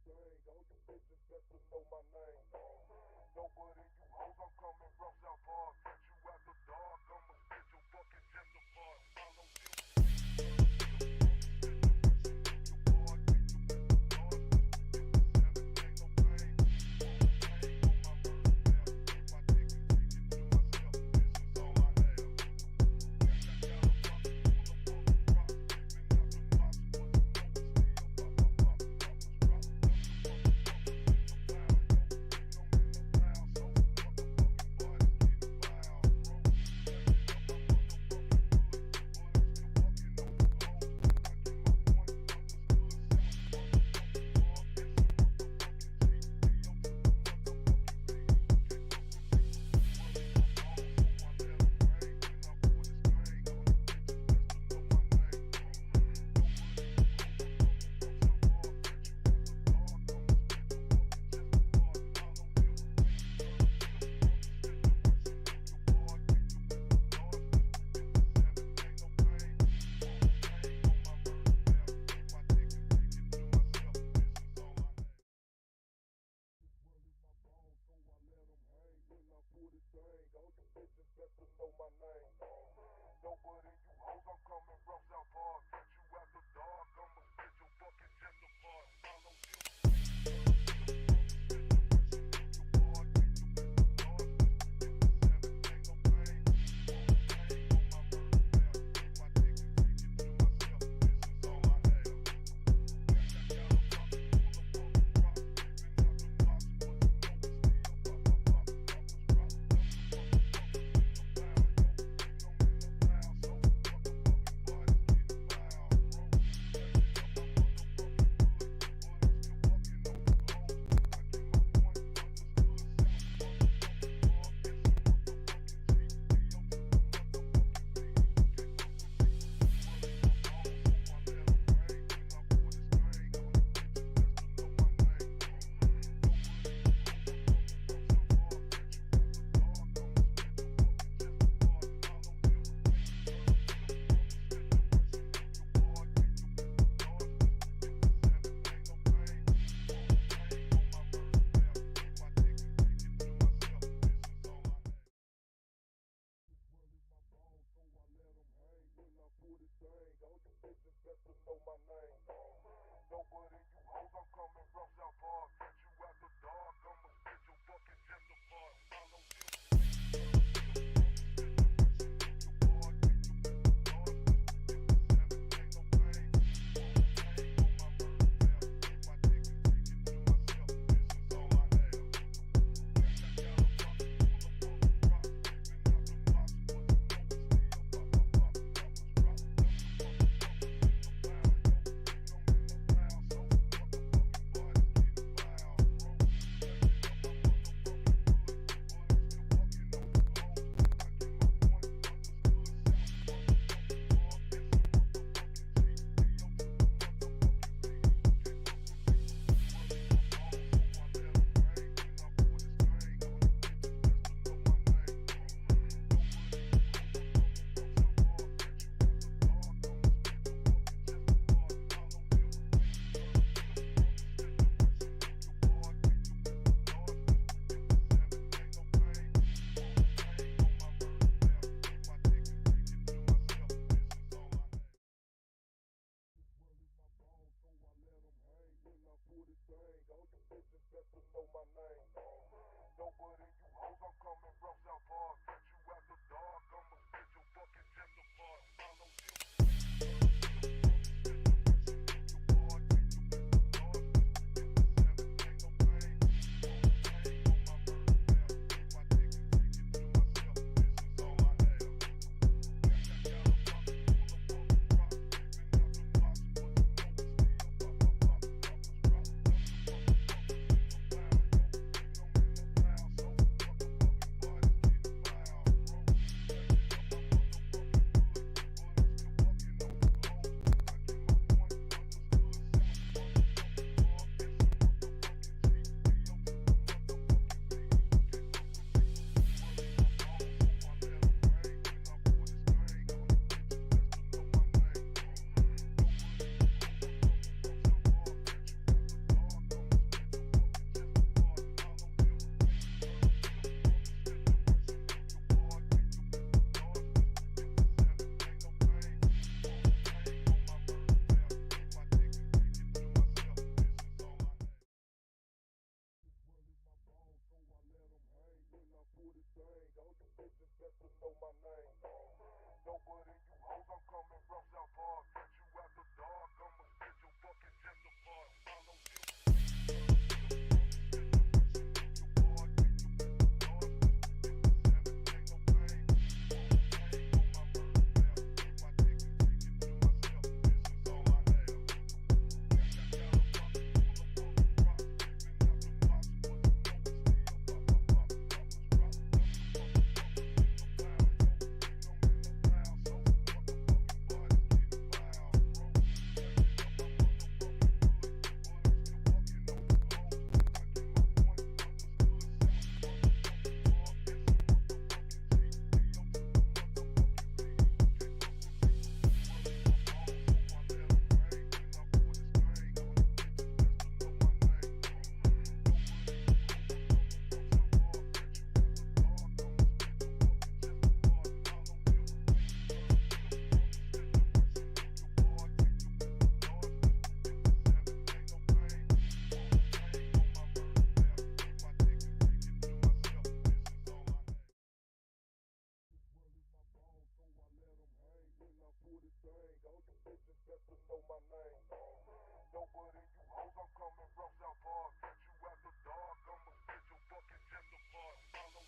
thing. All you bitches best to know my name. Nobody you hoes, I'm coming from South Park. Catch you after dark, I'ma spit your fucking chest apart. Follow you. bitches best to know my name. Doper than you hoes, I'm coming from South Park. Catch you after dark, I'ma split your fucking chest apart. Follow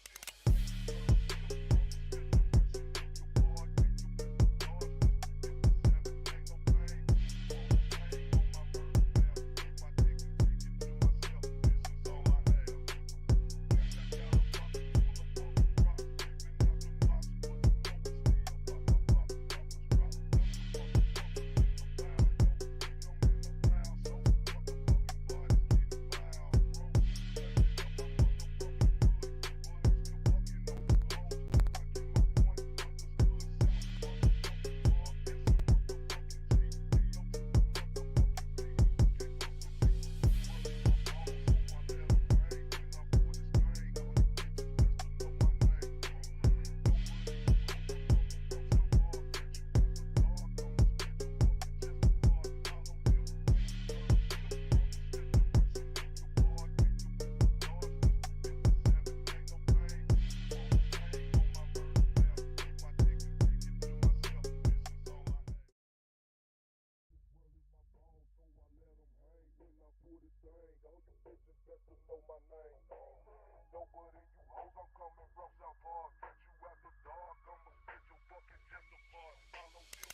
you.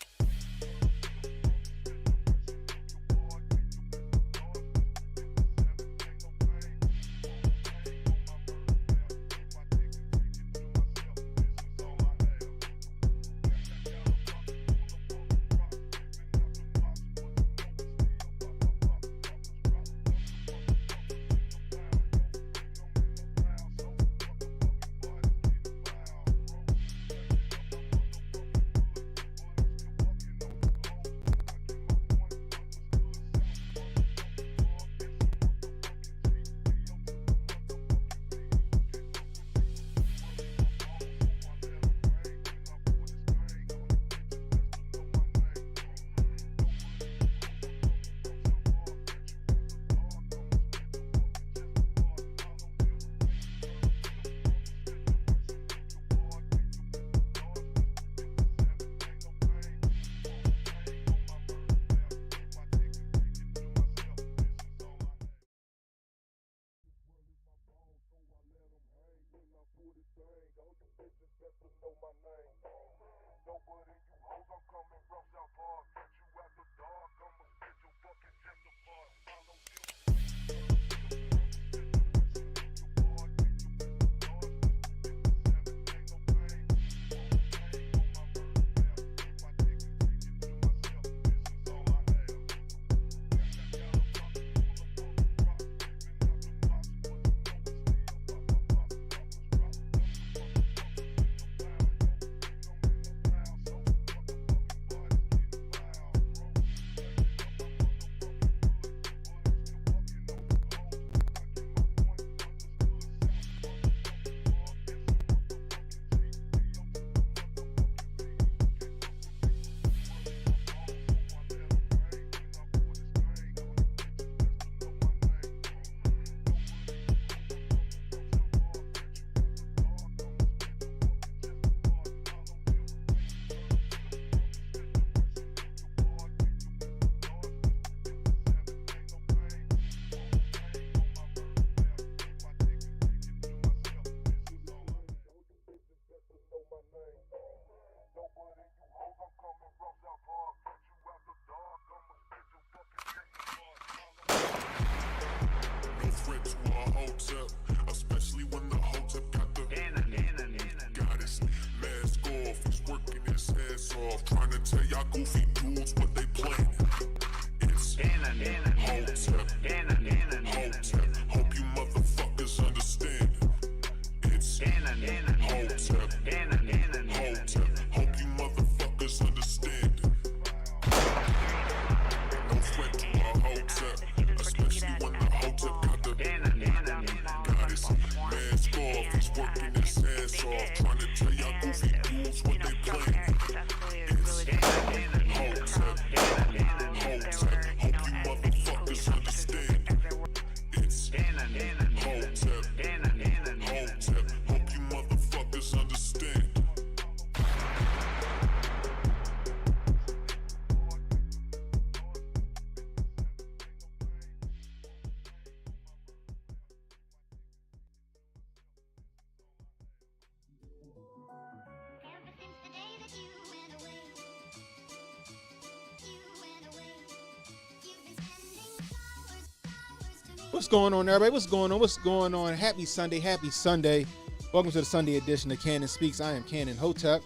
What's going on, everybody? What's going on? What's going on? Happy Sunday. Happy Sunday. Welcome to the Sunday edition of Cannon Speaks. I am CannonHotep.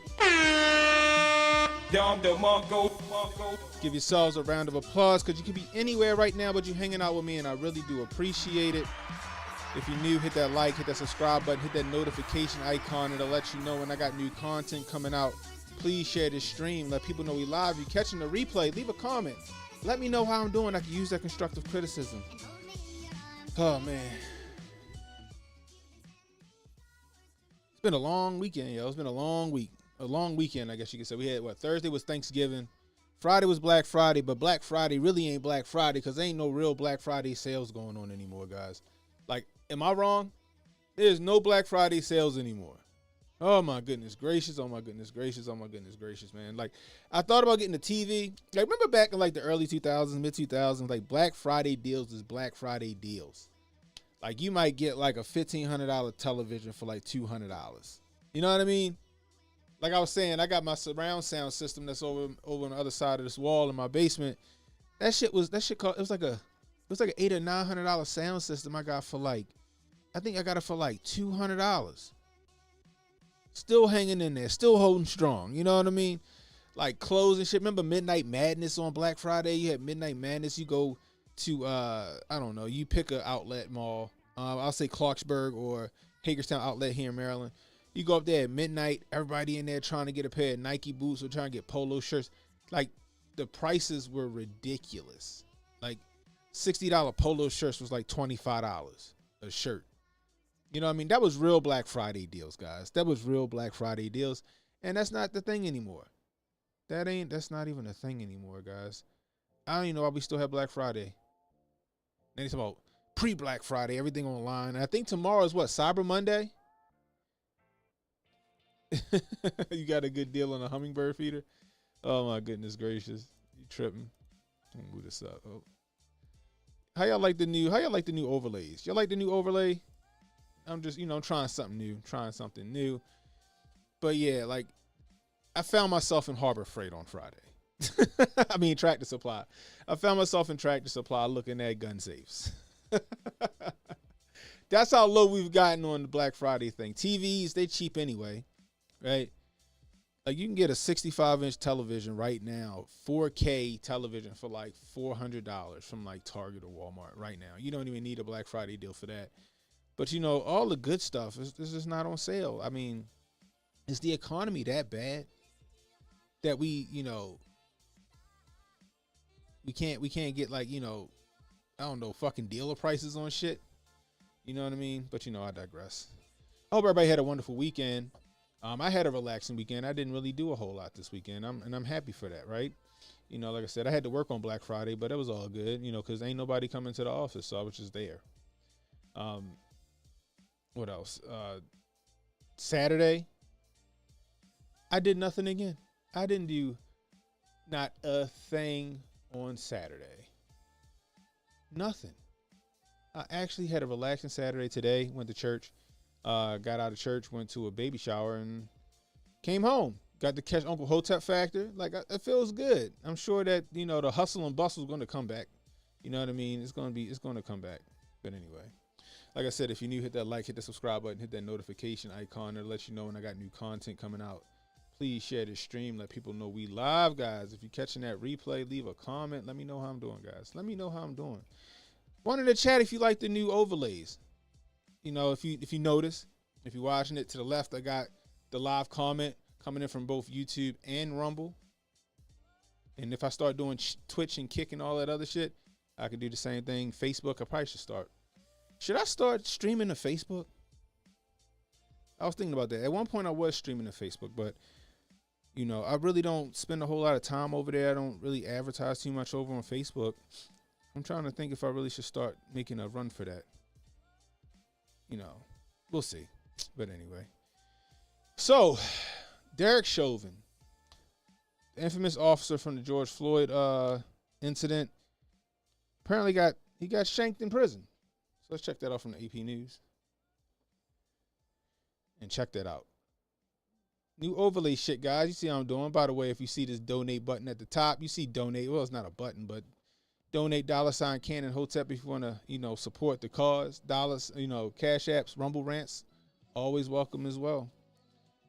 Give yourselves a round of applause because you could be anywhere right now, but you're hanging out with me, and I really do appreciate it. If you're new, hit that like, hit that subscribe button, hit that notification icon. It'll let you know when I got new content coming out. Please share this stream. Let people know we live. If you're catching the replay, leave a comment. Let me know how I'm doing. I can use that constructive criticism. Oh, man. It's been a long weekend, yo. It's been a long week. A long weekend, I guess you could say. We had, Thursday was Thanksgiving. Friday was Black Friday, but Black Friday really ain't Black Friday because there ain't no real Black Friday sales going on anymore, guys. Like, am I wrong? There's no Black Friday sales anymore. Oh, my goodness gracious. Oh, my goodness gracious. Oh, my goodness gracious, man. Like, I thought about getting a TV. Like, remember back in, like, the early 2000s, mid-2000s, like, Black Friday deals is Black Friday deals. Like, you might get, like, a $1,500 television for, like, $200. You know what I mean? Like I was saying, I got my surround sound system that's over on the other side of this wall in my basement. That shit cost, it was like an $800 or $900 sound system I got for, like, I think I got it for, like, $200. Still hanging in there, still holding strong. You know what I mean? Like clothes and shit. Remember Midnight Madness on Black Friday? You had Midnight Madness. You go to, I don't know, you pick an outlet mall. I'll say Clarksburg or Hagerstown outlet here in Maryland. You go up there at midnight, everybody in there trying to get a pair of Nike boots or trying to get polo shirts. Like, the prices were ridiculous. Like, $60 polo shirts was like $25 a shirt. You know what I mean? That was real Black Friday deals, guys. That was real Black Friday deals. And that's not the thing anymore. That's not even a thing anymore, guys. I don't even know why we still have Black Friday. Then it's about pre-Black Friday, everything online. And I think tomorrow is what, Cyber Monday? You got a good deal on a hummingbird feeder? Oh my goodness gracious. You tripping. Let me move this up. Oh. How y'all like the new overlays? Y'all like the new overlay? I'm just, trying something new. But yeah, like, I found myself in Harbor Freight on Friday. I mean, Tractor Supply. I found myself in Tractor Supply looking at gun safes. That's how low we've gotten on the Black Friday thing. TVs, they cheap anyway, right? Like, you can get a 65-inch television right now, 4K television for like $400 from like Target or Walmart right now. You don't even need a Black Friday deal for that. But, all the good stuff is just not on sale. I mean, is the economy that bad that we can't get, like, I don't know, fucking dealer prices on shit? You know what I mean? But, I digress. I hope everybody had a wonderful weekend. I had a relaxing weekend. I didn't really do a whole lot this weekend. I'm happy for that, right? Like I said, I had to work on Black Friday, but it was all good, because ain't nobody coming to the office, so I was just there. What else? Saturday, I did nothing again. I didn't do not a thing on Saturday. Nothing. I actually had a relaxing Saturday today. Went to church. Got out of church, went to a baby shower, and came home. Got to catch Uncle Hotep factor. Like, it feels good. I'm sure that, the hustle and bustle is going to come back. You know what I mean? It's going to come back. But anyway. Like I said, if you're new, hit that like, hit the subscribe button, hit that notification icon. It'll let you know when I got new content coming out. Please share this stream. Let people know we live, guys. If you're catching that replay, leave a comment. Let me know how I'm doing, guys. Let me know how I'm doing. One in the chat if you like the new overlays. If you notice, if you're watching it to the left, I got the live comment coming in from both YouTube and Rumble. And if I start doing Twitch and Kick and all that other shit, I can do the same thing. Facebook, I probably should start. Should I start streaming to Facebook? I was thinking about that. At one point, I was streaming to Facebook, but, I really don't spend a whole lot of time over there. I don't really advertise too much over on Facebook. I'm trying to think if I really should start making a run for that. We'll see. But anyway. So, Derek Chauvin, the infamous officer from the George Floyd incident, apparently got shanked in prison. So let's check that out from the AP News. And check that out. New overlay shit, guys. You see how I'm doing. By the way, if you see this donate button at the top, you see donate. Well, it's not a button, but Donate $ CannonHotep if you want to, support the cause. Dollars, Cash Apps, Rumble Rants, always welcome as well.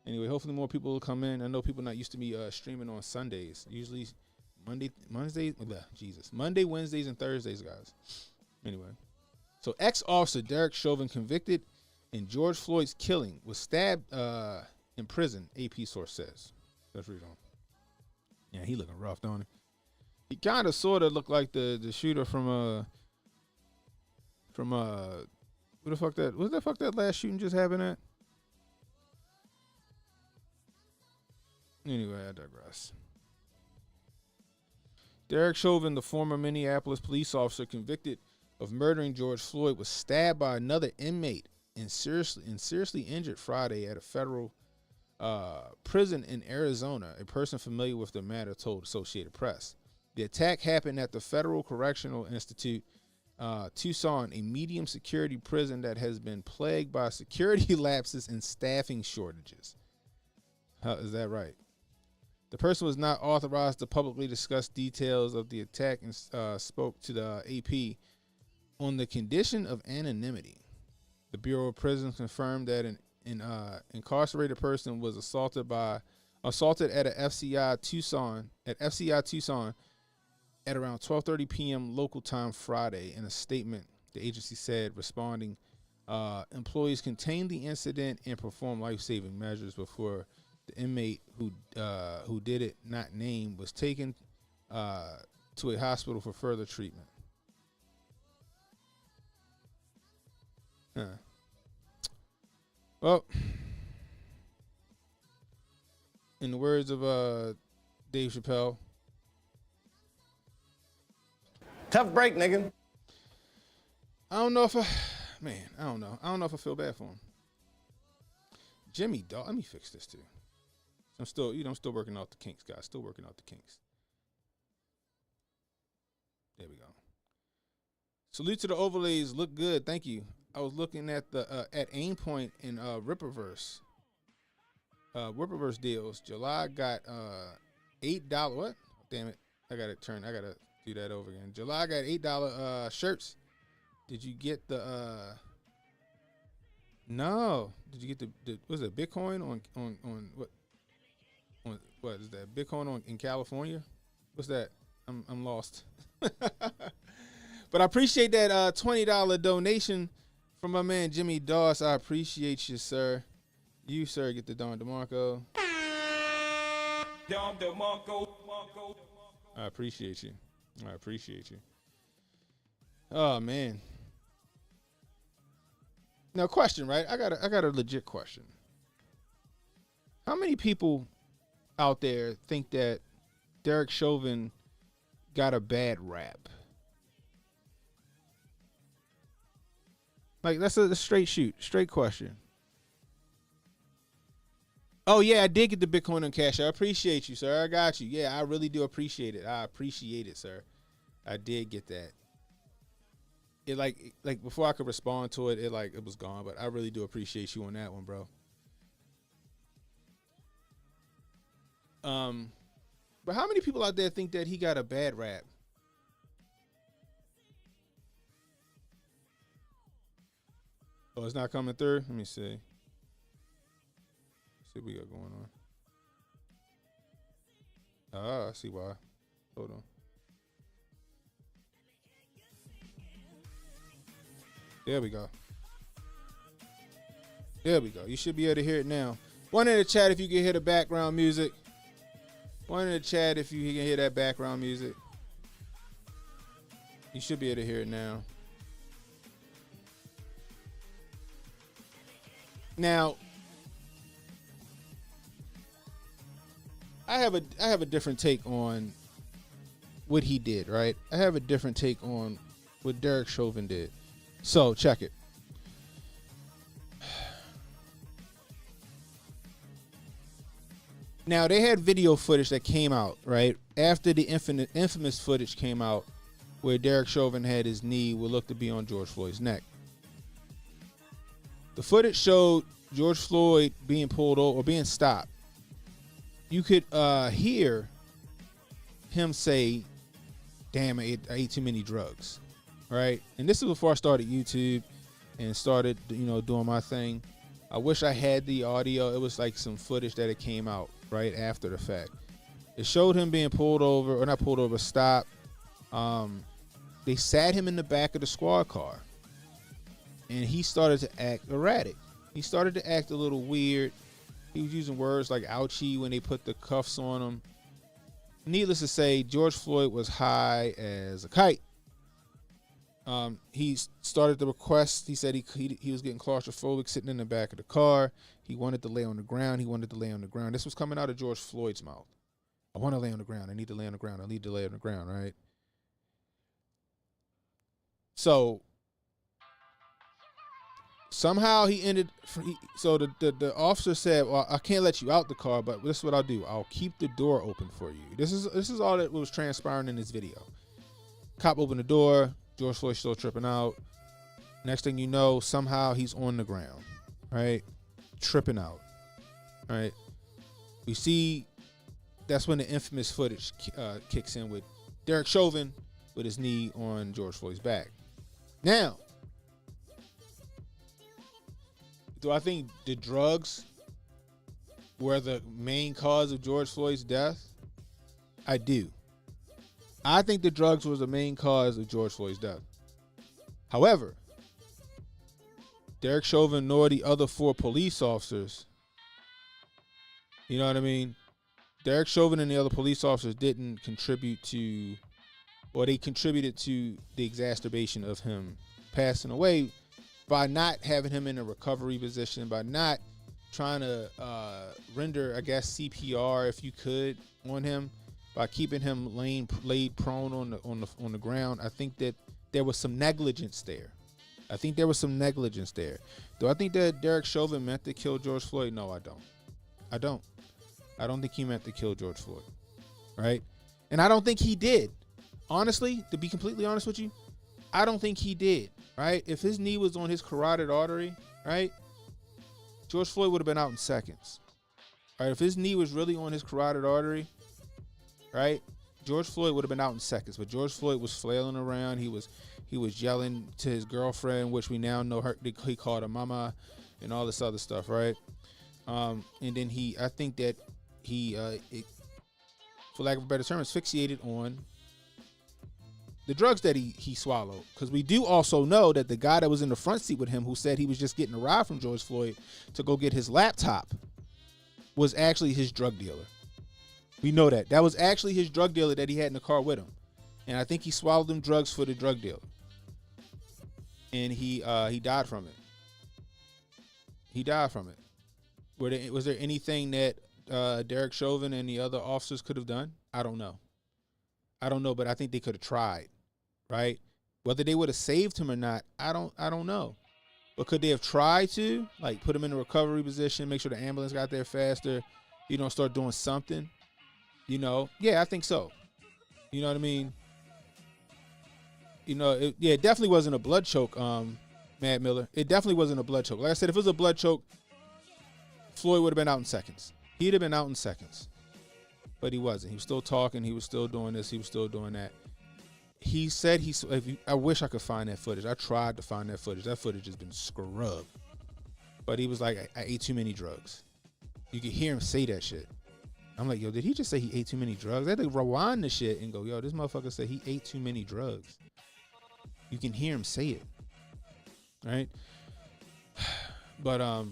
Anyway, hopefully more people will come in. I know people not used to me streaming on Sundays. Usually Monday, Wednesdays, and Thursdays, guys. Anyway, so ex-officer Derek Chauvin convicted in George Floyd's killing was stabbed in prison, AP source says. Let's read on. Yeah, he looking rough, don't he? He kind of sort of looked like the shooter from what the fuck that last shooting just happened at? Anyway, I digress. Derek Chauvin, the former Minneapolis police officer convicted of murdering George Floyd, was stabbed by another inmate and seriously injured Friday at a federal prison in Arizona. A person familiar with the matter told Associated Press. The attack happened at the Federal Correctional Institute, Tucson, a medium security prison that has been plagued by security lapses and staffing shortages. Is that right? The person was not authorized to publicly discuss details of the attack and spoke to the AP on the condition of anonymity. The Bureau of Prisons confirmed that an incarcerated person was assaulted at FCI Tucson at around 12:30 p.m. local time Friday. In a statement, the agency said, responding, employees contained the incident and performed life-saving measures before the inmate who did it, not named, was taken to a hospital for further treatment. Well, in the words of Dave Chappelle, tough break, nigga. I don't know if I feel bad for him. Jimmy, dog, let me fix this too. I'm still working out the kinks, guys. Still working out the kinks. There we go. Salute to the overlays. Look good. Thank you. I was looking at the at Aimpoint in Rippaverse. Rippaverse deals. July got $8. What? Damn it. I gotta do that over again. July got $8 shirts. Did you get the no. Did you get the was it Bitcoin on what? On what is that? Bitcoin in California? What's that? I'm lost. But I appreciate that $20 donation from my man Jimmy Doss. I appreciate you, sir. You, sir, get the Don DeMarco. Don DeMarco. I appreciate you. Oh man. Now, question, right? I got a legit question. How many people out there think that Derek Chauvin got a bad rap? Like, that's a straight question. Oh yeah, I did get the Bitcoin on Cash. I appreciate you, sir. I got you. Yeah, I really do appreciate it. I appreciate it, sir. I did get that. It like before I could respond to it, it was gone. But I really do appreciate you on that one, bro. But how many people out there think that he got a bad rap? Oh, it's not coming through? Let me see. See what we got going on. Ah, I see why. Hold on. There we go. You should be able to hear it now. One in the chat if you can hear the background music. One in the chat if you can hear that background music. You should be able to hear it now. Now, I have a different take on what he did, right? I have a different take on what Derek Chauvin did. So, check it. Now, they had video footage that came out, right? After the infamous footage came out where Derek Chauvin had his knee what looked to be on George Floyd's neck. The footage showed George Floyd being pulled over or being stopped. You could hear him say, damn, I ate too many drugs, right? And this is before I started YouTube and started, doing my thing. I wish I had the audio. It was like some footage that it came out right after the fact. It showed him being pulled over, or not pulled over, stopped. They sat him in the back of the squad car, and he started to act erratic. He started to act a little weird. He was using words like ouchie when they put the cuffs on him. Needless to say, George Floyd was high as a kite. He started the request. He said he was getting claustrophobic sitting in the back of the car. He wanted to lay on the ground. This was coming out of George Floyd's mouth. I want to lay on the ground. I need to lay on the ground. I need to lay on the ground, right? So somehow he ended. So the officer said, "Well, I can't let you out the car, but this is what I'll do. I'll keep the door open for you." This is all that was transpiring in this video. Cop opened the door. George Floyd still tripping out. Next thing you know, somehow he's on the ground, right? Tripping out, right? We see that's when the infamous footage kicks in with Derek Chauvin with his knee on George Floyd's back. Now, do I think the drugs were the main cause of George Floyd's death? I do. I think the drugs was the main cause of George Floyd's death. However, Derek Chauvin nor the other 4 police officers, you know what I mean? Derek Chauvin and the other police officers didn't contribute to, or they contributed to the exacerbation of him passing away by not having him in a recovery position, by not trying to render, I guess, CPR if you could on him, by keeping him laid prone on the ground. I think that there was some negligence there. Do I think that Derek Chauvin meant to kill George Floyd? No, I don't. I don't think he meant to kill George Floyd, right? And I don't think he did. Honestly, to be completely honest with you, I don't think he did, right? If his knee was on his carotid artery, right, George Floyd would have been out in seconds. Right? If his knee was really on his carotid artery, right, George Floyd would have been out in seconds. But George Floyd was flailing around. He was yelling to his girlfriend, which we now know he called her mama, and all this other stuff, right? And then I think that he, for lack of a better term, asphyxiated on the drugs that he swallowed. Because we do also know that the guy that was in the front seat with him, who said he was just getting a ride from George Floyd to go get his laptop, was actually his drug dealer. We know that. That was actually his drug dealer that he had in the car with him. And I think he swallowed them drugs for the drug dealer. And he died from it. Was there anything that Derek Chauvin and the other officers could have done? I don't know, but I think they could have tried, right? Whether they would have saved him or not, I don't know. But could they have tried to, like, put him in a recovery position, make sure the ambulance got there faster, start doing something? Yeah, I think so. You know what I mean? It definitely wasn't a blood choke, Mad Miller. It definitely wasn't a blood choke. Like I said, if it was a blood choke, Floyd would have been out in seconds. He'd have been out in seconds. But he wasn't. He was still talking. He was still doing this. He was still doing that. He said I wish I could find that footage. I tried to find that footage. That footage has been scrubbed. But he was like, I ate too many drugs. You could hear him say that shit. I'm like, yo, did he just say he ate too many drugs? I had to rewind the shit and go, yo, this motherfucker said he ate too many drugs. You can hear him say it. Right? But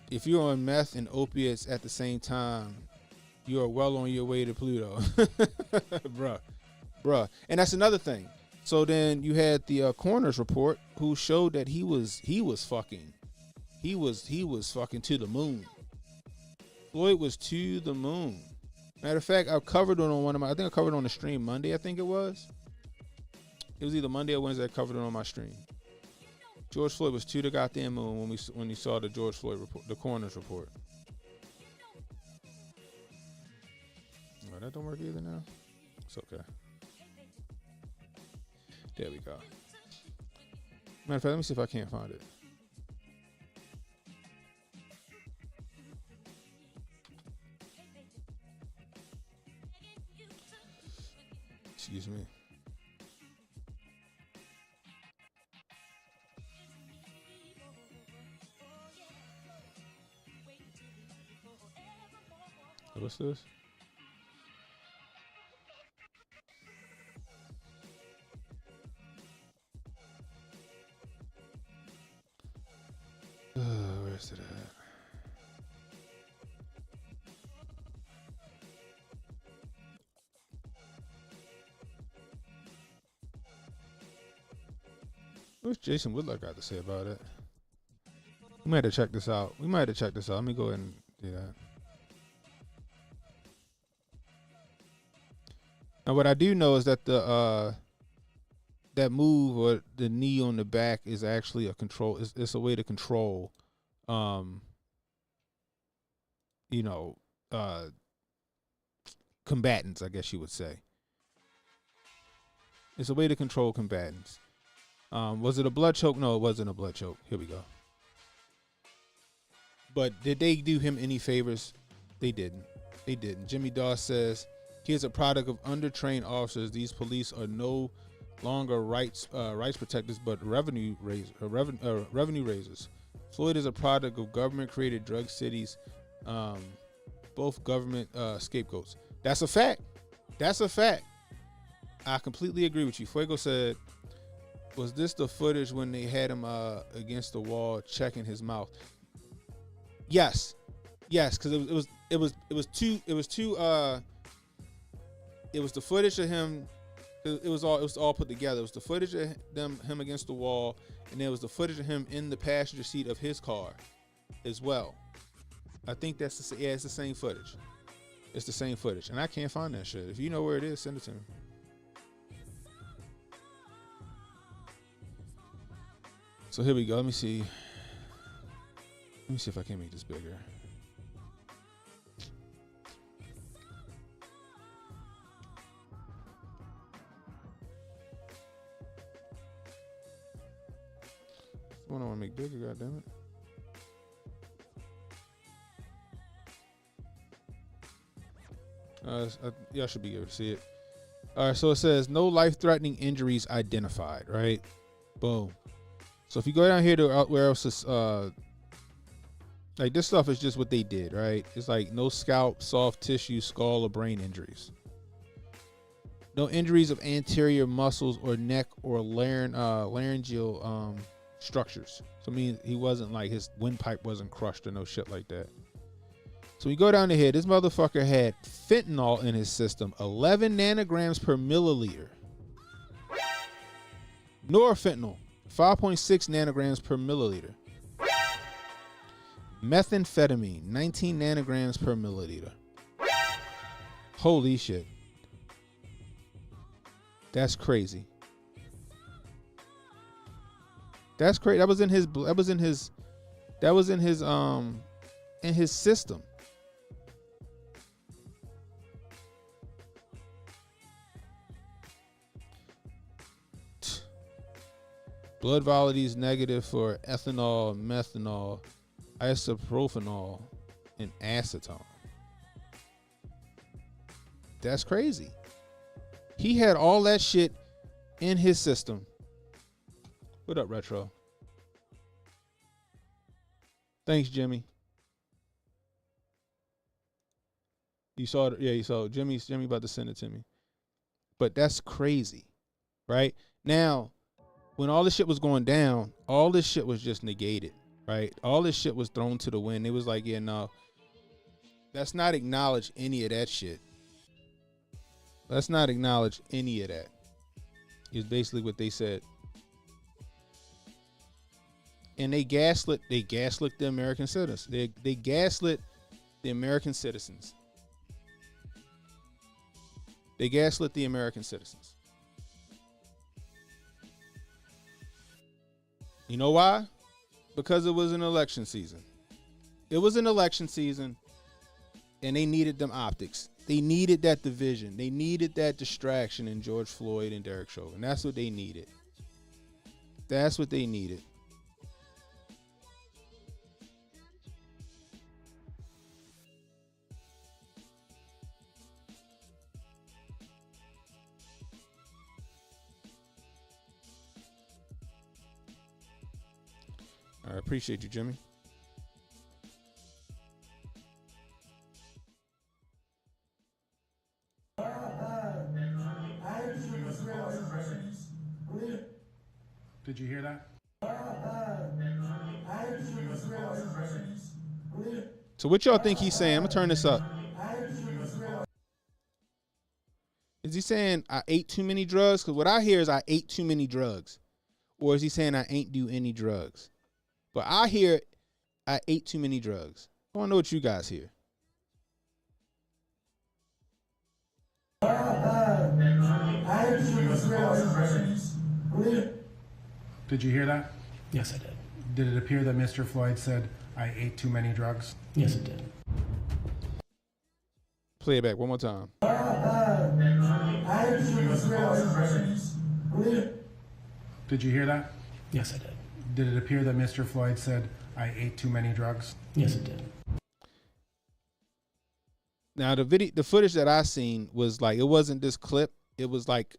if you're on meth and opiates at the same time, you are well on your way to Pluto. Bruh. And that's another thing. So then you had the coroner's report who showed that he was fucking to the moon. Floyd was to the moon. Matter of fact, I covered it on I think I covered it on the stream Monday, I think it was. It was either Monday or Wednesday. I covered it on my stream. George Floyd was to the goddamn moon when you saw the George Floyd report, the coroner's report. Oh, that don't work either now. It's okay. There we go. Matter of fact, let me see if I can't find it. Excuse me. What's this? Where's it at? What's Jason Woodlock got to say about it? We might have to check this out. Let me go ahead and do that. Now, what I do know is that the that move or the knee on the back is actually a control. It's a way to control, you know, combatants, I guess you would say. It's a way to control combatants. Was it a blood choke? No, it wasn't a blood choke. Here we go. But did they do him any favors? They didn't. They didn't. Jimmy Dawes says he is a product of undertrained officers. These police are no longer rights protectors, but revenue raisers. Floyd is a product of government-created drug cities, both government scapegoats. That's a fact. That's a fact. I completely agree with you. Fuego said, was this the footage when they had him against the wall checking his mouth? Yes, because it was the footage of him. It was all put together. It was the footage of him against the wall, and there was the footage of him in the passenger seat of his car, as well. I think it's the same footage. It's the same footage, and I can't find that shit. If you know where it is, send it to me. So here we go. Let me see if I can make this bigger. One I want to make bigger, goddammit. Y'all should be able to see it. All right, so it says no life-threatening injuries identified, right? Boom. So if you go down here to where else is like this stuff is just what they did, right? It's like no scalp, soft tissue, skull, or brain injuries. No injuries of anterior muscles or neck or laryngeal structures. So I mean, he wasn't like his windpipe wasn't crushed or no shit like that. So we go down to here. This motherfucker had fentanyl in his system, 11 nanograms per milliliter. Norfentanyl, 5.6 nanograms per milliliter. Methamphetamine, 19 nanograms per milliliter. Holy shit. That's crazy. That's crazy. That was in his system. Blood volatile is negative for ethanol, methanol, isopropanol, and acetone. That's crazy. He had all that shit in his system. What up, Retro? Thanks, Jimmy. You saw it? Yeah, you saw it. Jimmy about to send it to me. But that's crazy, right? Now, when all this shit was going down, all this shit was just negated, right? All this shit was thrown to the wind. It was like, yeah, no, let's not acknowledge any of that shit. Let's not acknowledge any of that. Is basically what they said. And they gaslit the American citizens. They gaslit the American citizens. They gaslit the American citizens. You know why? Because it was an election season. It was an election season, and they needed them optics. They needed that division. They needed that distraction in George Floyd and Derek Chauvin. That's what they needed. That's what they needed. I appreciate you, Jimmy. Did you hear that? So what y'all think he's saying? I'm gonna turn this up. Is he saying I ate too many drugs? Because what I hear is I ate too many drugs. Or is he saying I ain't do any drugs? But I hear I ate too many drugs. I want to know what you guys hear. Did you hear that? Yes, I did. Did it appear that Mr. Floyd said, I ate too many drugs? Yes, it did. Play it back one more time. Did you hear that? Yes, I did. Did it appear that Mr. Floyd said, I ate too many drugs? Yes, it did. Now the footage that I seen was like, it wasn't this clip. It was like,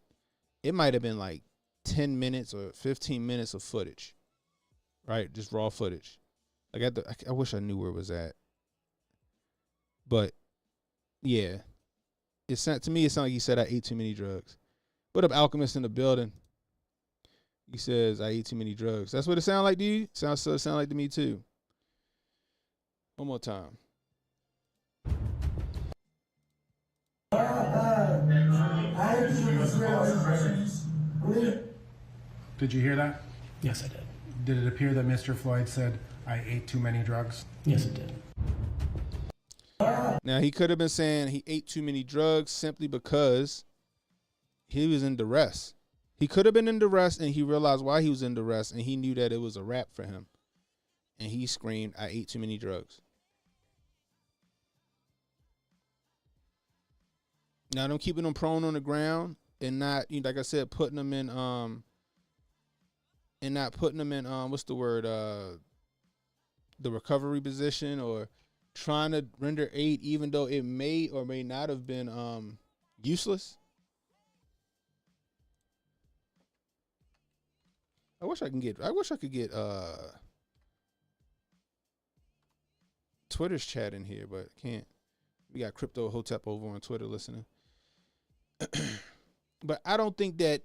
it might have been like 10 minutes or 15 minutes of footage, right? Just raw footage. Like I wish I knew where it was at, but yeah, to me it sounded like he said I ate too many drugs. What up, Alchemist in the building? He says I ate too many drugs. That's what it sounded like to you? Sound like to me too. One more time. Did you hear that? Yes, I did. Did it appear that Mr. Floyd said, I ate too many drugs? Yes, it did. Now, he could have been saying he ate too many drugs simply because he was in duress. He could have been in duress, and he realized why he was in duress, and he knew that it was a wrap for him. And he screamed, I ate too many drugs. Now, them keeping them prone on the ground and not, like I said, putting them in, what's the word, the recovery position, or trying to render aid even though it may or may not have been useless. I wish I could get Twitter's chat in here, but I can't. We got Crypto Hotep over on Twitter listening. But I don't think that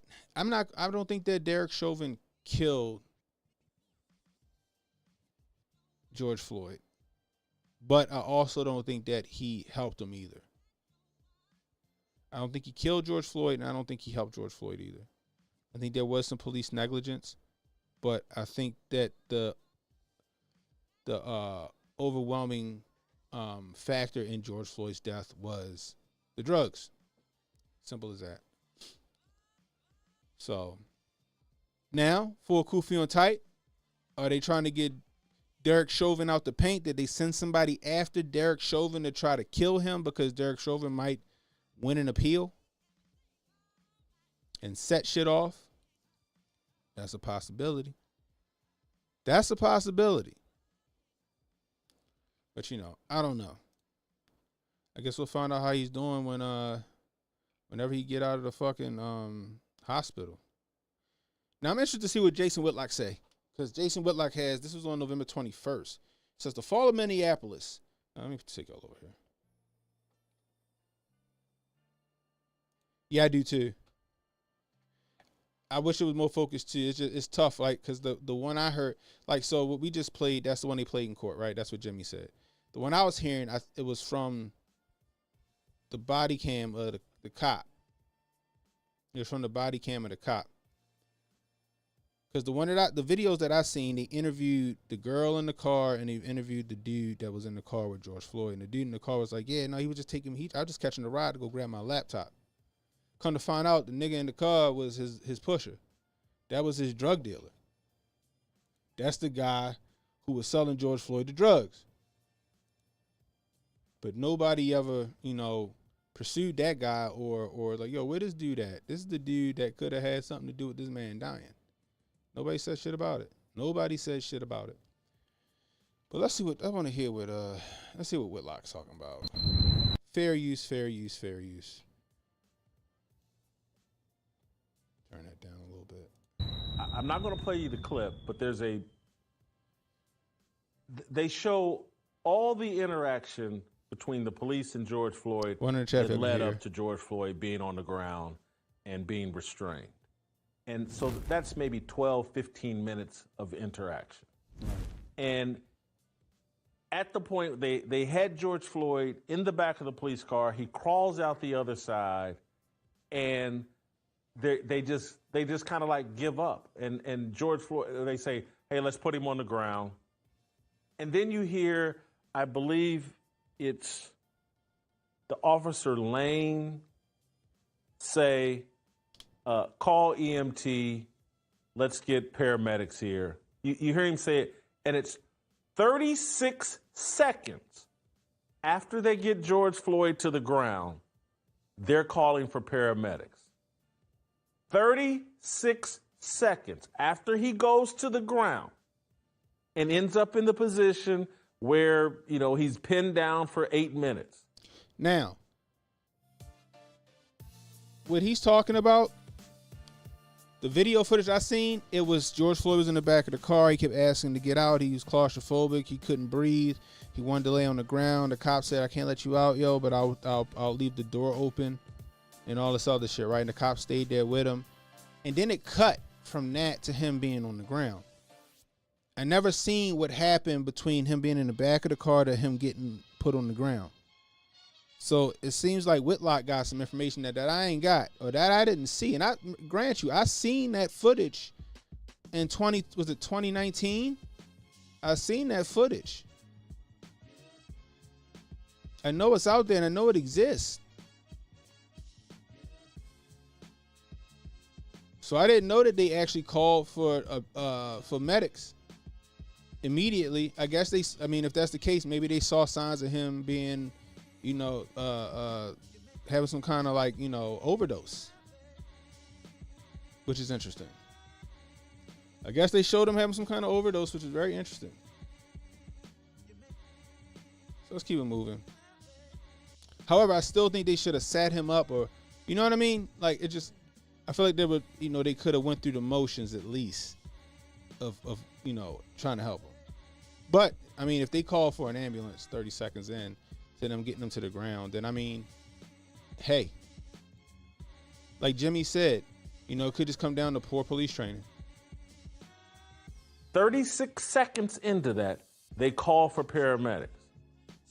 Derek Chauvin killed George Floyd. But I also don't think that he helped him either. I don't think he killed George Floyd, and I don't think he helped George Floyd either. I think there was some police negligence, but I think that the overwhelming factor in George Floyd's death was the drugs. Simple as that. So now, for Kufi on tight, are they trying to get Derek Chauvin out the paint? Did they send somebody after Derek Chauvin to try to kill him because Derek Chauvin might win an appeal and set shit off? That's a possibility. That's a possibility. But I don't know. I guess we'll find out how he's doing whenever he get out of the fucking hospital. Now I'm interested to see what Jason Whitlock say, because Jason Whitlock this was on November 21st. It says the fall of Minneapolis. Let me take y'all over here. Yeah, I do too. I wish it was more focused too. It's tough, like, because the one I heard, like, so what we just played, that's the one they played in court, right? That's what Jimmy said. The one I was hearing, it was from the body cam of the cop. It was from the body cam of the cop. Because the videos that I seen, they interviewed the girl in the car and they interviewed the dude that was in the car with George Floyd. And the dude in the car was like, yeah, no, he was just I was just catching a ride to go grab my laptop. Come to find out, the nigga in the car was his pusher. That was his drug dealer. That's the guy who was selling George Floyd the drugs. But nobody ever, pursued that guy or like, yo, where this dude at? This is the dude that could have had something to do with this man dying. Nobody said shit about it. Nobody said shit about it. But let's see what I want to hear. Let's see what Whitlock's talking about. Fair use, fair use, fair use. Turn that down a little bit. I'm not going to play you the clip, but there's a they show all the interaction between the police and George Floyd One in the chat that for led here. up to George Floyd being on the ground and being restrained. And so that's maybe 12, 15 minutes of interaction. And at the point, they had George Floyd in the back of the police car. He crawls out the other side, and they just kind of like give up. And George Floyd, they say, hey, let's put him on the ground. And then you hear, I believe it's the officer Lane say, call EMT, let's get paramedics here. You hear him say it, and it's 36 seconds after they get George Floyd to the ground, they're calling for paramedics. 36 seconds after he goes to the ground and ends up in the position where, he's pinned down for 8 minutes. Now, what he's talking about, the video footage I seen, it was George Floyd was in the back of the car. He kept asking to get out. He was claustrophobic. He couldn't breathe. He wanted to lay on the ground. The cop said, I can't let you out, yo, but I'll leave the door open and all this other shit, right? And the cop stayed there with him. And then it cut from that to him being on the ground. I never seen what happened between him being in the back of the car to him getting put on the ground. So it seems like Whitlock got some information that I ain't got, or that I didn't see. And I grant you, I seen that footage in 2019? I seen that footage. I know it's out there and I know it exists. So I didn't know that they actually called for medics immediately. I guess if that's the case, maybe they saw signs of him being, having some kind of overdose, which is interesting. I guess they showed him having some kind of overdose, which is very interesting. So let's keep it moving. However, I still think they should have sat him up, or, you know what I mean? Like, it just, I feel like they would, they could have went through the motions at least of trying to help him. But, if they call for an ambulance 30 seconds in, to them getting them to the ground, then hey, like Jimmy said, it could just come down to poor police training. 36 seconds into that, they call for paramedics.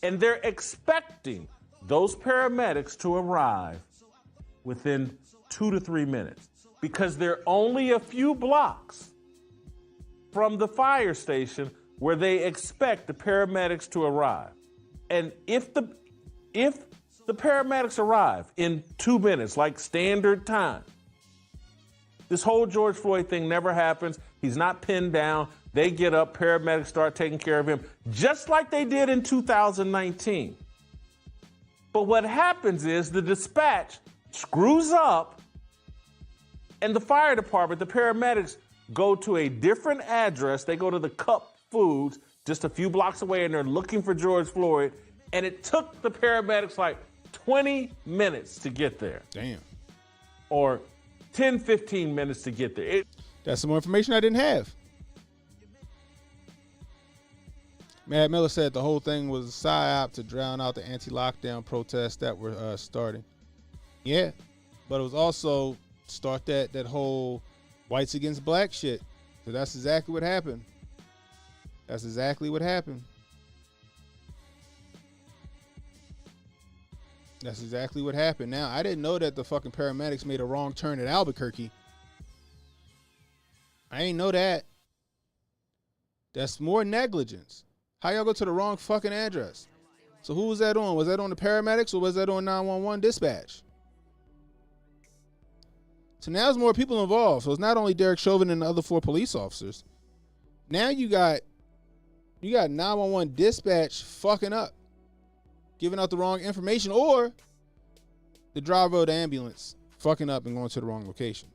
And they're expecting those paramedics to arrive within 2 to 3 minutes because they're only a few blocks from the fire station where they expect the paramedics to arrive. And if the paramedics arrive in 2 minutes, like standard time, this whole George Floyd thing never happens. He's not pinned down. They get up, paramedics start taking care of him, just like they did in 2019. But what happens is the dispatch screws up, and the fire department, the paramedics, go to a different address. They go to the Cup Foods, just a few blocks away, and they're looking for George Floyd. And it took the paramedics like 20 minutes to get there. Damn. Or 10, 15 minutes to get there. That's some more information I didn't have. Mad Miller said the whole thing was a psyop to drown out the anti-lockdown protests that were starting. Yeah, but it was also start that whole whites against black shit. So that's exactly what happened. That's exactly what happened. That's exactly what happened. Now, I didn't know that the fucking paramedics made a wrong turn at Albuquerque. I ain't know that. That's more negligence. How y'all go to the wrong fucking address? So who was that on? Was that on the paramedics or was that on 911 dispatch? So now there's more people involved. So it's not only Derek Chauvin and the other 4 police officers. Now you got 911 dispatch fucking up, giving out the wrong information, or the driver of the ambulance fucking up and going to the wrong location.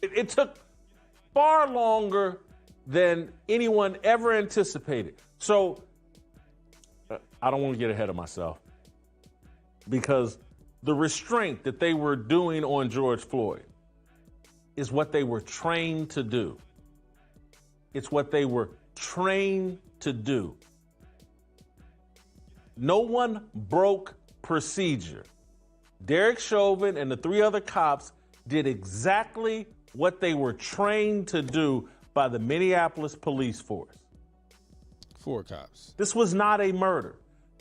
It took far longer than anyone ever anticipated. So I don't want to get ahead of myself because the restraint that they were doing on George Floyd is what they were trained to do. It's what they were trained to do. No one broke procedure. Derek Chauvin and the 3 other cops did exactly what they were trained to do by the Minneapolis police force. 4 cops. This was not a murder.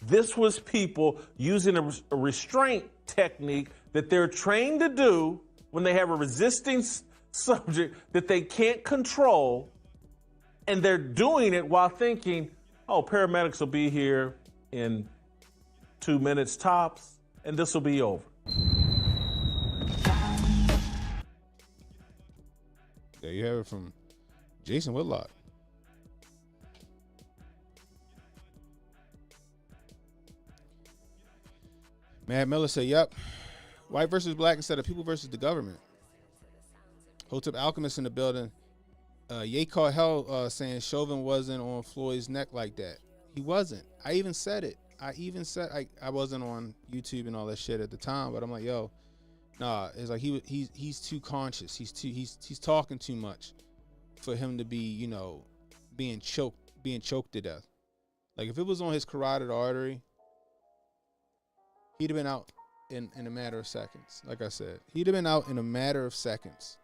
This was people using a restraint technique that they're trained to do when they have a resisting subject that they can't control, and they're doing it while thinking, oh, paramedics will be here in 2 minutes tops, and this will be over. There you have it from Jason Whitlock. Mad Miller said, yep. White versus black instead of people versus the government. Hotep Alchemist in the building. Ye caught hell saying Chauvin wasn't on Floyd's neck like that. He wasn't. I even said it. I wasn't on YouTube and all that shit at the time, but I'm like, yo, nah. It's like he's too conscious. He's talking too much for him to be, you know, being choked to death. Like if it was on his carotid artery, he'd have been out in a matter of seconds. Like I said, he'd have been out in a matter of seconds,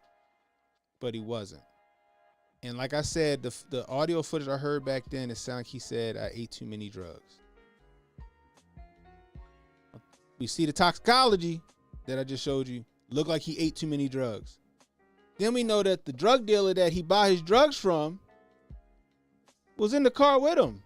but he wasn't. And like I said, the audio footage I heard back then, it sounded like he said, I ate too many drugs. We see the toxicology that I just showed you. Looked like he ate too many drugs. Then we know that the drug dealer that he bought his drugs from was in the car with him.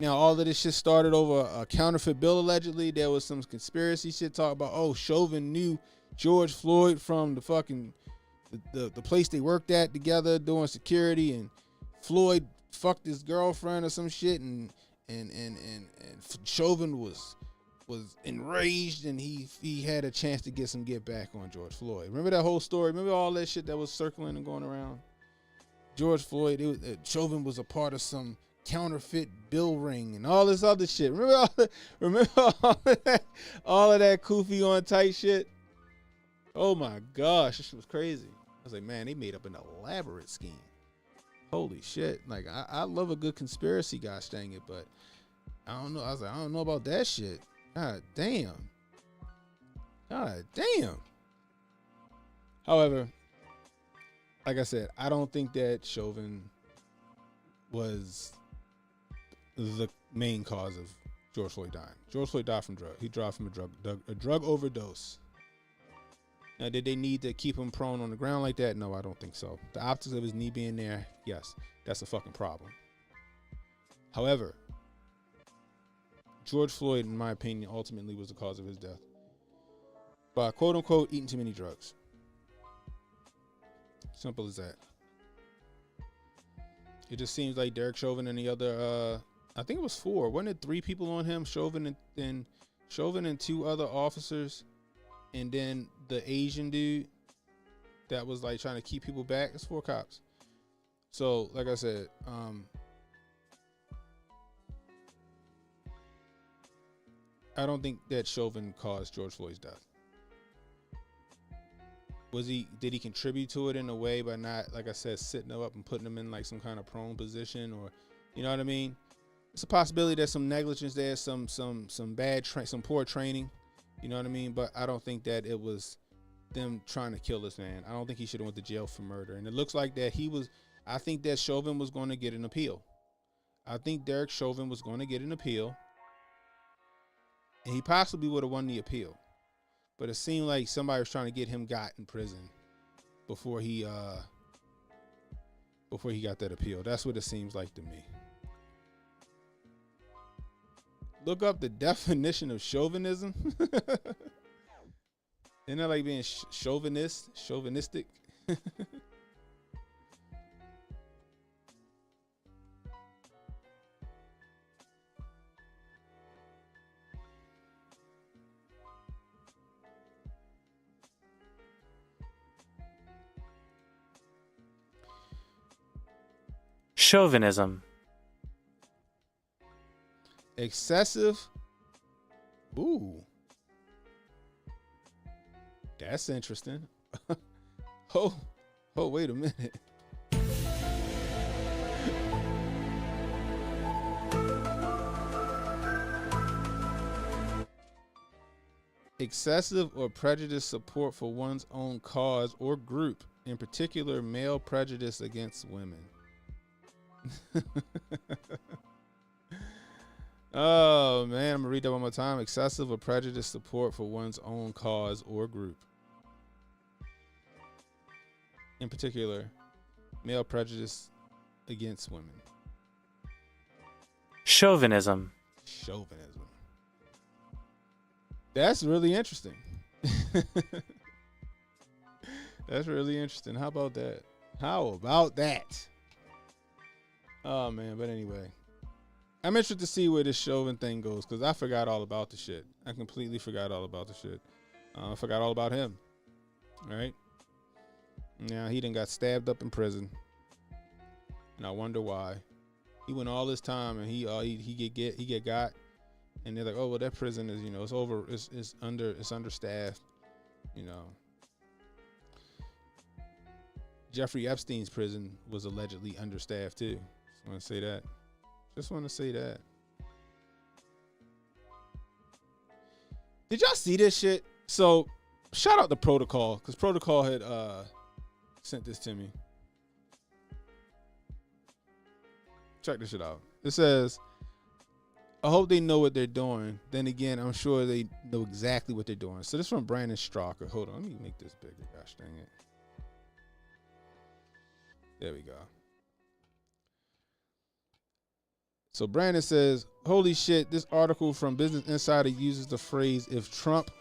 Now, all of this shit started over a counterfeit bill, allegedly. There was some conspiracy shit talk about, oh, Chauvin knew George Floyd from the fucking, the place they worked at together doing security, and Floyd fucked his girlfriend or some shit, and Chauvin was enraged, and he had a chance to get back on George Floyd. Remember that whole story? Remember all that shit that was circling and going around? George Floyd, Chauvin was a part of some counterfeit bill ring and all this other shit. Remember all of that goofy on tight shit? Oh my gosh, this shit was crazy. I was like, man, they made up an elaborate scheme. Holy shit. Like, I love a good conspiracy, gosh dang it, but I don't know. I was like, I don't know about that shit. God damn. God damn. However, like I said, I don't think that Chauvin was the main cause of George Floyd dying. George Floyd died from drug. He died from a drug overdose. Now, did they need to keep him prone on the ground like that? No, I don't think so. The optics of his knee being there, yes, that's a fucking problem. However, George Floyd, in my opinion, ultimately was the cause of his death by quote unquote eating too many drugs. Simple as that. It just seems like Derek Chauvin and the other, I think it was 4. Wasn't it 3 people on him? Chauvin and 2 other officers, and then the Asian dude that was like trying to keep people back. It's 4 cops. So, like I said, I don't think that Chauvin caused George Floyd's death. Did he contribute to it in a way by not, like I said, sitting him up and putting him in like some kind of prone position, or, you know what I mean? It's a possibility there's some negligence there, some bad some poor training, you know what I mean? But I don't think that it was them trying to kill this man. I don't think he should have went to jail for murder. And it looks like that I think that Chauvin was going to get an appeal. I think Derek Chauvin was going to get an appeal, and he possibly would have won the appeal. But it seemed like somebody was trying to get him got in prison before he got that appeal. That's what it seems like to me. Look up the definition of chauvinism. Isn't that like being chauvinistic? Chauvinism. Excessive. Ooh. That's interesting. Oh, wait a minute. Excessive or prejudiced support for one's own cause or group, in particular male prejudice against women. Oh man, I'm gonna read that one more time. Excessive or prejudiced support for one's own cause or group, in particular male prejudice against women. Chauvinism. Chauvinism. That's really interesting. That's really interesting. How about that? Oh man, but anyway, I'm interested to see where this Chauvin thing goes because I forgot all about the shit. I completely forgot all about the shit. I forgot all about him. Right? Now he done got stabbed up in prison, and I wonder why. He went all this time and he get got, and they're like, oh well, that prison is it's over, it's understaffed, Jeffrey Epstein's prison was allegedly understaffed too. Just want to say that. Did y'all see this shit? So shout out to Protocol because Protocol had sent this to me. Check this shit out. It says, I hope they know what they're doing. Then again, I'm sure they know exactly what they're doing. So this is from Brandon Strocker. Hold on, let me make this bigger. Gosh dang it. There we go. So Brandon says, holy shit, this article from Business Insider uses the phrase, if Trump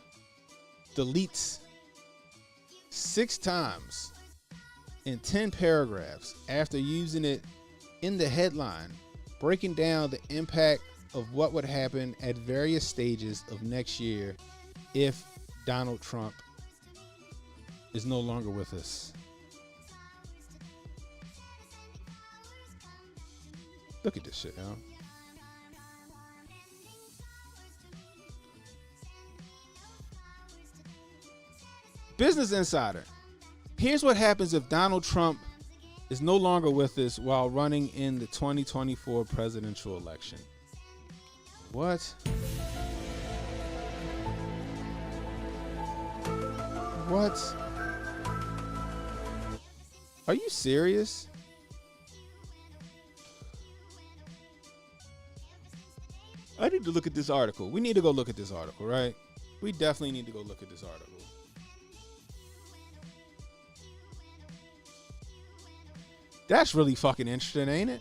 deletes 6 times in 10 paragraphs after using it in the headline, breaking down the impact of what would happen at various stages of next year if Donald Trump is no longer with us. Look at this shit, yo. Business Insider. Here's what happens if Donald Trump is no longer with us while running in the 2024 presidential election. What? What? Are you serious? I need to look at this article. We need to go look at this article, right? We definitely need to go look at this article. That's really fucking interesting, ain't it?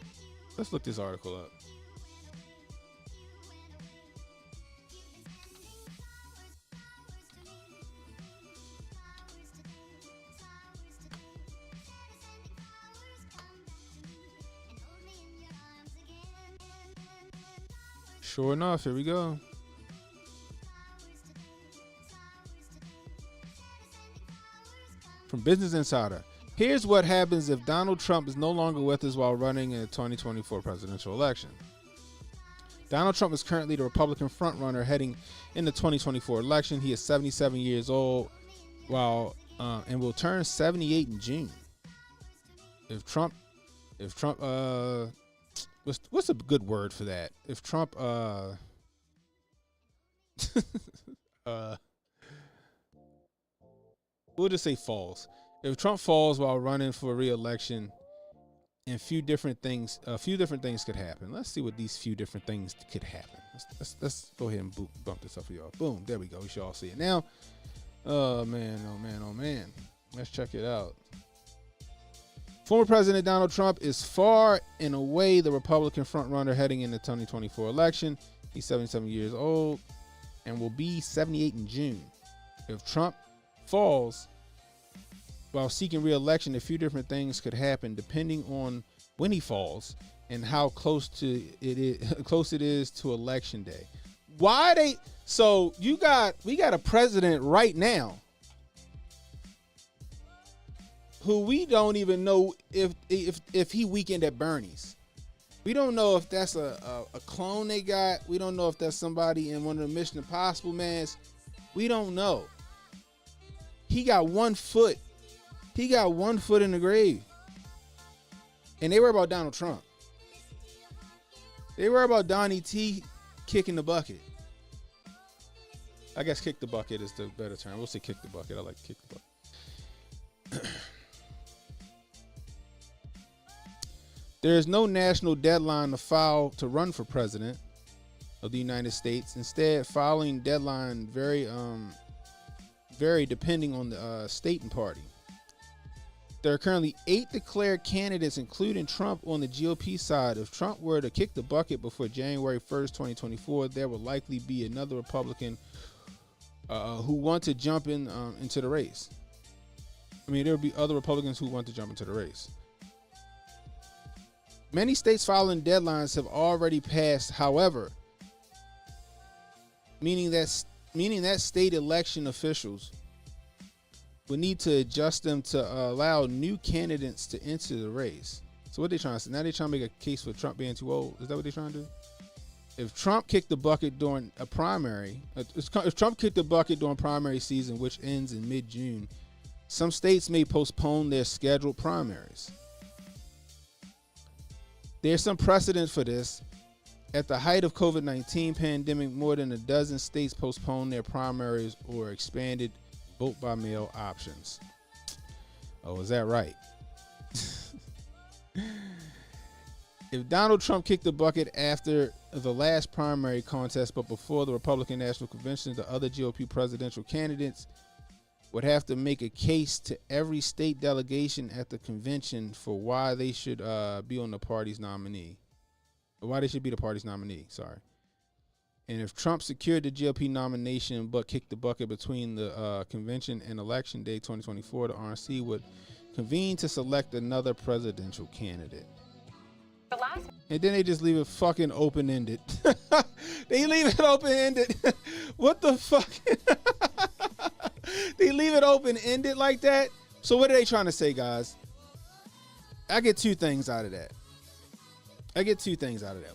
Let's look this article up. Sure enough, here we go. From Business Insider. Here's what happens if Donald Trump is no longer with us while running in the 2024 presidential election. Donald Trump is currently the Republican frontrunner heading in the 2024 election. He is 77 years old and will turn 78 in June. If Trump what's a good word for that? If Trump we'll just say falls. If Trump falls while running for re-election, and a few different things could happen. Let's see what these few different things could happen. Let's go ahead and bump this up for y'all. Boom, there we go. We should all see it now. Oh man. Let's check it out. Former President Donald Trump is far and away the Republican frontrunner heading in the 2024 election. He's 77 years old and will be 78 in June. If Trump falls while seeking re-election, a few different things could happen depending on when he falls and how close it is to election day. We got a president right now who we don't even know if he weekend at Bernie's. We don't know if that's a clone they got. We don't know if that's somebody in one of the Mission Impossible masks. We don't know. He got one foot He got one foot in the grave. And they worry about Donald Trump. They worry about Donnie T kicking the bucket. I guess kick the bucket is the better term. We'll say kick the bucket. I like kick the bucket. There is no national deadline to run for president of the United States. Instead, filing deadline vary depending on the state and party. There are currently 8 declared candidates, including Trump on the GOP side. If Trump were to kick the bucket before January 1st, 2024, there will likely be another Republican who want to jump into the race. I mean, there will be other Republicans who want to jump into the race. Many states filing deadlines have already passed, however, meaning that state election officials would need to adjust them to allow new candidates to enter the race. So what they trying to say? Now they trying to make a case for Trump being too old. Is that what they trying to do? If Trump kicked the bucket during a primary, if Trump kicked the bucket during primary season, which ends in mid-June, some states may postpone their scheduled primaries. There's some precedent for this. At the height of COVID-19 pandemic, more than a dozen states postponed their primaries or expanded vote by mail options. Oh, is that right? If Donald Trump kicked the bucket after the last primary contest, but before the Republican National Convention, the other GOP presidential candidates would have to make a case to every state delegation at the convention for why they should be on the party's nominee. Or why they should be the party's nominee, sorry. And if Trump secured the GOP nomination but kicked the bucket between the convention and election day 2024, the RNC would convene to select another presidential candidate. And then they just leave it fucking open-ended. They leave it open-ended. What the fuck? They leave it open-ended like that? So what are they trying to say, guys? I get two things out of that.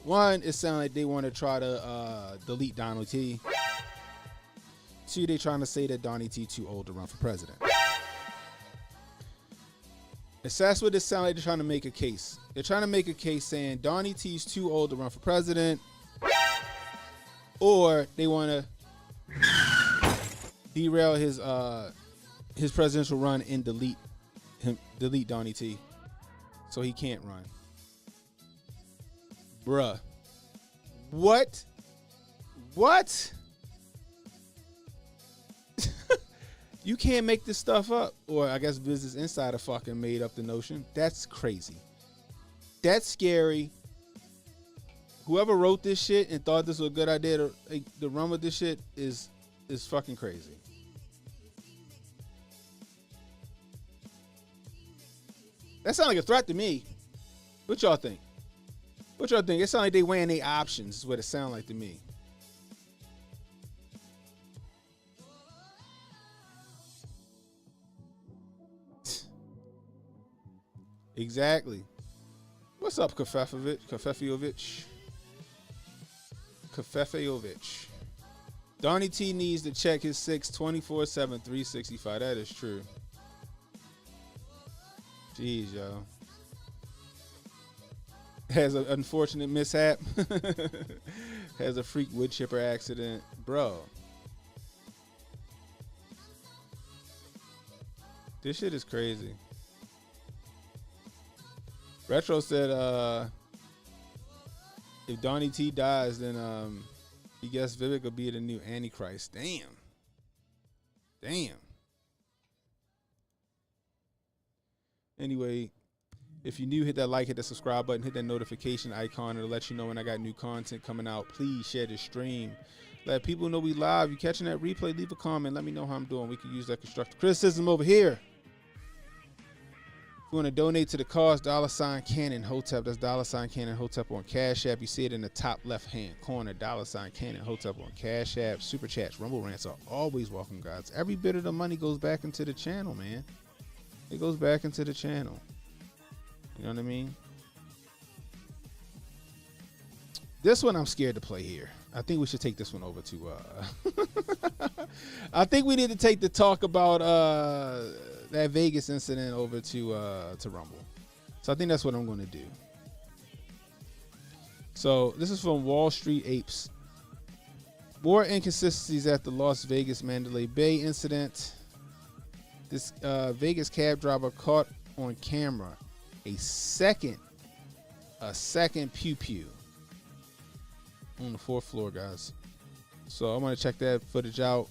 One, it sounds like they want to try to delete Donald T. Two, they trying to say that Donnie T too old to run for president. So that's what it sounds like. They're trying to make a case. They're trying to make a case saying Donnie T's too old to run for president, or they want to derail his presidential run and delete Donnie T, so he can't run. Bruh. What? You can't make this stuff up. Or I guess Business Insider fucking made up the notion. That's crazy. That's scary. Whoever wrote this shit and thought this was a good idea to run with this shit is fucking crazy. That sounds like a threat to me. What y'all think? It sounds like they weighing their options is what it sounds like to me. Exactly. What's up, Kafefiovic? Donnie T needs to check his 6 24/7, 365. That is true. Jeez, yo. Has an unfortunate mishap. Has a freak wood chipper accident. Bro. This shit is crazy. Retro said if Donnie T dies, then he guess Vivek will be the new Antichrist. Damn. Anyway, if you're new, hit that like, hit that subscribe button, hit that notification icon. It'll let you know when I got new content coming out. Please share this stream. Let people know we live. You catching that replay, leave a comment. Let me know how I'm doing. We can use that constructive criticism over here. If you want to donate to the cause, $CannonHotep. That's $CannonHotep on Cash App. You see it in the top left-hand corner. $CannonHotep on Cash App. Super chats, Rumble rants are always welcome, guys. Every bit of the money goes back into the channel, man. It goes back into the channel. You know what I mean? This one I'm scared to play here. I think we should take this one over to I think we need to take the talk about that Vegas incident over to Rumble. So I think that's what I'm going to do. So this is from Wall Street Apes. More inconsistencies at the Las Vegas Mandalay Bay incident. This Vegas cab driver caught on camera a second pew pew on the 4th floor, guys. So I'm gonna check that footage out.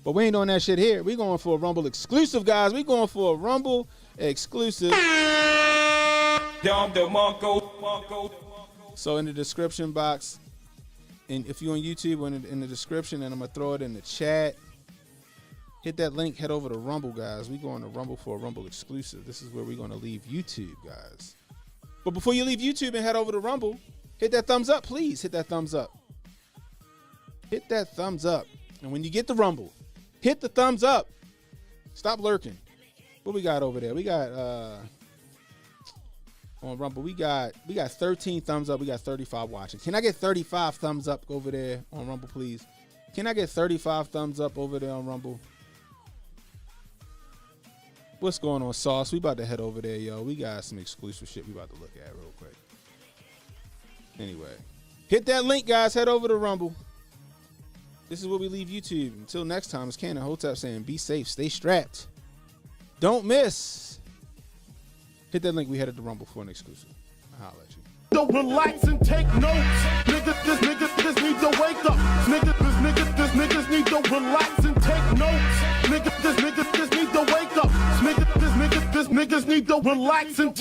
But we ain't doing that shit here. We going for a Rumble exclusive, guys. We going for a Rumble exclusive. So in the description box, and if you're on YouTube, in the description, and I'm gonna throw it in the chat. Hit that link, head over to Rumble, guys. We going to Rumble for a Rumble exclusive. This is where we're gonna leave YouTube, guys. But before you leave YouTube and head over to Rumble, hit that thumbs up, please. Hit that thumbs up. Hit that thumbs up. And when you get the Rumble, hit the thumbs up. Stop lurking. What we got over there? We got on Rumble, we got 13 thumbs up. We got 35 watching. Can I get 35 thumbs up over there on Rumble, please? Can I get 35 thumbs up over there on Rumble? What's going on, Sauce? We about to head over there, yo. We got some exclusive shit we about to look at real quick. Anyway, hit that link, guys. Head over to Rumble. This is where we leave YouTube. Until next time, it's CannonHotep saying be safe, stay strapped. Don't miss. Hit that link. We headed to Rumble for an exclusive. I'll holla at you. Don't relax and take notes. Niggas need to wake up. Niggas need to relax and take notes. Niggas need to wake up. Niggas need to relax and take